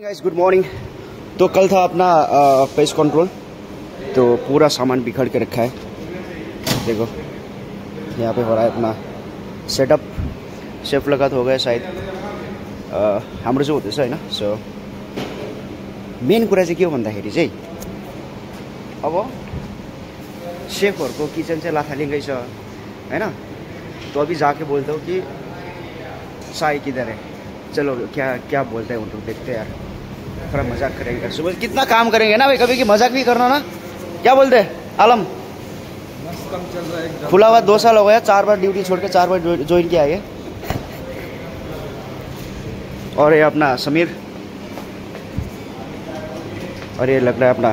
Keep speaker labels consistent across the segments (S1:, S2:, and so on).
S1: Guys good morning. तो call था अपना पेस्ट कंट्रोल, तो पूरा सामान बिखर के रखा है। देखो यहाँ पे हो रहा है अपना सेटअप। सेफ लगात हो गया शायद हाम्रो चाहिँ हुँदैछ हैन। सो मेन कुरा चाहिँ के हो भन्दाखेरि चाहिँ अब सेफहरूको किचन चाहिँ लाथालिङ्गै छ हैन। तो अभी जाके बोलता हूँ कि साई किधर है, चलो क्या क्या बोलते हैं उनको देखते हैं यार। थोड़ा मजाक करेंगे, सुबह कितना काम करेंगे ना भाई, कभी की मजाक भी करना ना। क्या बोलते हैं आलम? खुला हुआ 2 साल हो गया, 4 बार ड्यूटी छोड़ के 4 बार ज्वाइन किया है। और ये अपना समीर, और ये लग रहा है अपना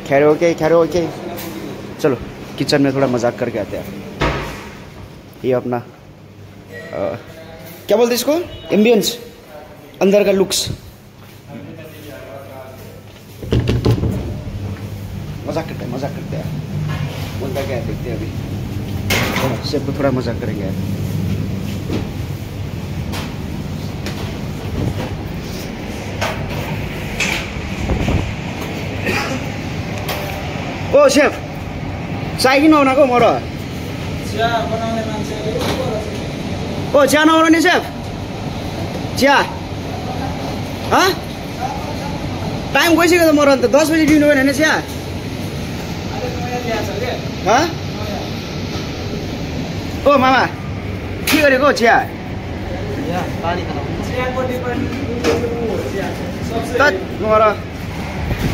S1: खैर ओके। चलो किचन में थोड़ा मजाक करके आते हैं। ये अपना क्या बोलते इसको, एम्बियंस, अंदर का लुक्स। मजाक करते हैं बोलता क्या है, देखते हैं अभी। सेफ को थोड़ा मजाक करेंगे यार। ओ सेफ चाय किन आउनको म र? ओ चिया नबनाउने सेफ? चिया टाइम गइसक्यो त। म र 10 बजी दिनु भएन हैन चिया? ओ मामा के गरेको चिया?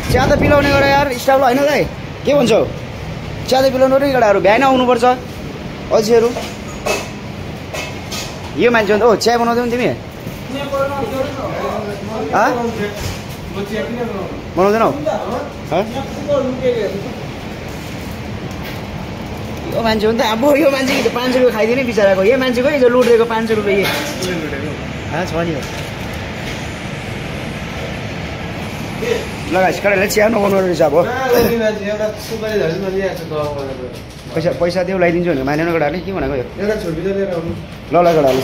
S1: चिया त पिलाउने गरे यार स्टाफलाई होइन दाइ, के भन्छौ? चिया त पिलाउनु रे गडाहरू, बिहान आउनुपर्छ अझैहरू। यो मान्छे हो चिया बनाउँदै तिमी? बनाउँदैनौ? यो मान्छे हो नि त। अब यो मान्छे 500 रुपियाँ खाइदिने बिचराको। यो मान्छेको हिजो लुटेको 500 रुपियाँ छ नि। लगाइस कडेले चिया नबनाउनु रहेछ। अब पैसा देऊ लगाइदिन्छु भने मानेन गडाले, के भनेको यो? ल गडाले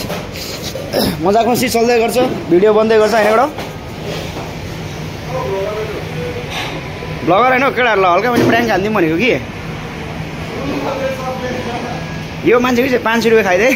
S1: मजाक मस्ती चल्दै गर्छ, भिडियो बन्दै गर्छ होइन गडा। ब्लगर होइन केटाहरू। ल हल्का मैले प्राङ्क हालिदिउँ भनेको कि यो मान्छेको चाहिँ 500 रुपियाँ खाइदिए।